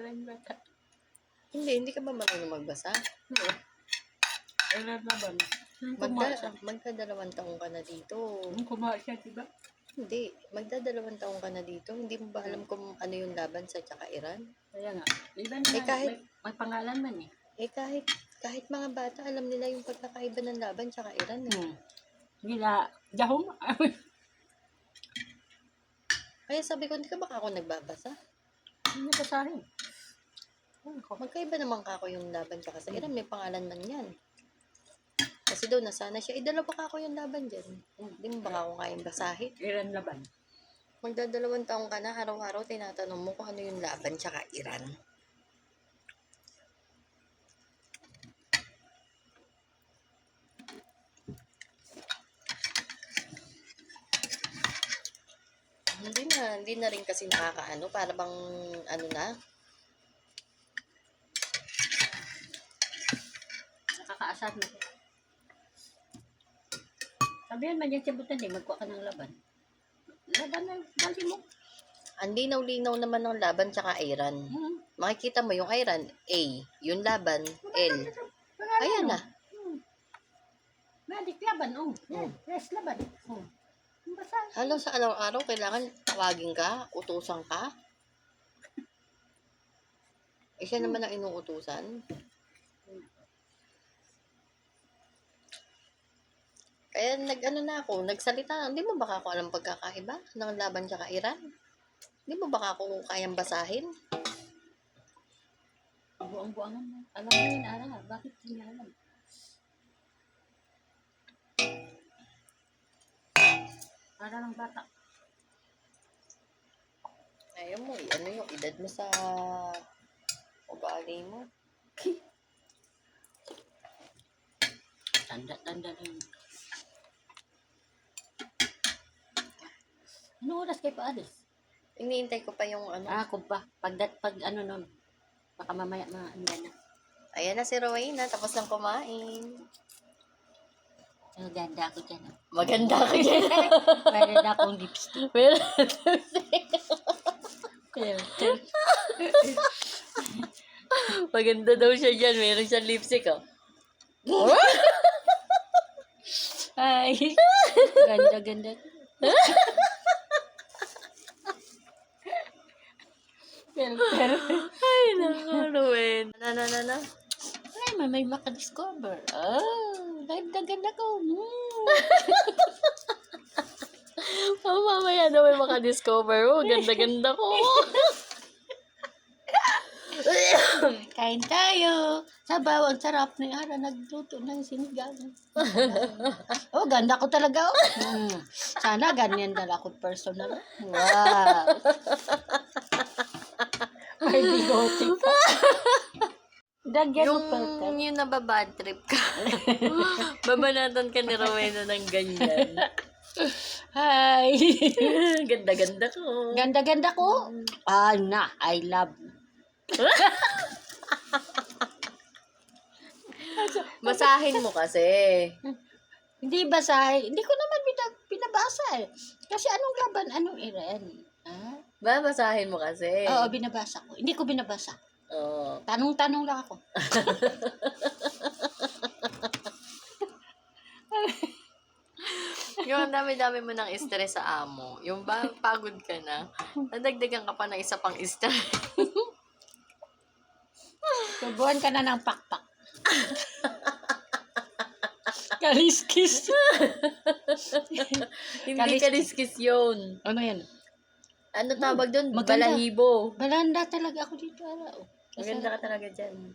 lang bata. Hindi ka ba marunong magbasa? Oo. Kailan laban? Magdadalawang taong ka na dito. Nung kumain siya, diba? Hindi, magdadalawang taong ka na dito. Hindi mo ba alam kung ano yung laban sa tsaka Iran? Kaya nga. Ilan Eh, na, kahit- may pangalan man eh. Eh kahit mga bata, alam nila yung pagkakaiba ng laban tsaka Iran. Eh. Gila, jahong. Kaya sabi ko, hindi ka baka ako nagbabasa? Hindi ko sahin. Magkaiba naman ka ako yung laban tsaka sa Iran. May pangalan man yan. Kasi daw nasana siya, dalawa ka ako yung laban dyan. Hindi mo baka ako kayang basahin? Iran laban. Magdadalawang taong ka na, araw-araw tinatanong mo kung ano yung laban tsaka Iran. Hindi na rin kasi nakakaano, para bang ano na, Nakakaasar na ko. Sabihan man yung sibutan eh, magkuha ka ng laban. Laban na, dali mo. ang linaw-linaw naman ng laban tsaka Iran. Makikita mo yung Iran, A. Yung laban, L. Ayan na. Magic laban, oh. Yes, yes, laban. Oh. Basa. Halos sa araw-araw, kailangan tawagin ka, utusan ka. Eh, siya naman ang inuutusan. Kaya nag-ano na ako, nagsalita. Hindi mo baka ako alam pagkakaiba ng laban tsaka Iran? Hindi mo baka ako kayang basahin? Buang-buangan mo. Alam mo yun, Ara. Bakit hindi alam? Para ng bata. Ayaw mo, ano yung edad mo sa ugali mo? Tanda-tanda na yun. Ano oras kayo pa alis? Iniintay ko pa yung ano. Kung pa. Pag ano nun. Baka mamaya mga ano na. Ayan na si Rowena, tapos lang kumain. Ang ganda ko dyan. Maganda ka dyan. Mayroon na akong lipstick. Meron. Maganda daw siya dyan. Meron siyang lipstick, oh. Ay. Ganda-ganda. Pero. Ay, naku, Rowena. Na. Ay, may maka-discover. Ganda-ganda ko. Oh, mamaya na may makadiscover. Oh, ganda-ganda ko. Kain tayo. Sabaw, ang sarap ni Ara. Nagluto ng sinigang. Oh, ganda ko talaga. Sana ganyan dala ko personal. Wow. May bigote pa. Dagyan mo pa. Yung nababad trip ka. Babanatan ka ni Rowena ng ganyan. Hi. Ganda-ganda ko. Ganda-ganda ko. Na, I love. Basahin mo kasi. Hindi basahin. Hindi ko naman binabasa eh. Kasi anong laban, anong Iran? Babasahin mo kasi. Oo, binabasa ko. Hindi ko binabasa. Oo. Tanong-tanong lang ako. Yung ang dami-dami mo ng stress sa amo. Yung pagod ka na, nadagdagan ka pa ng isa pang stress. Subuhan ka na ng pakpak. Kaliskis. Hindi kaliskis yun. Ano yan? Ano tawag doon? Maganda. Balahibo. Balanda talaga ako dito. Ara. Maganda ka talaga dyan.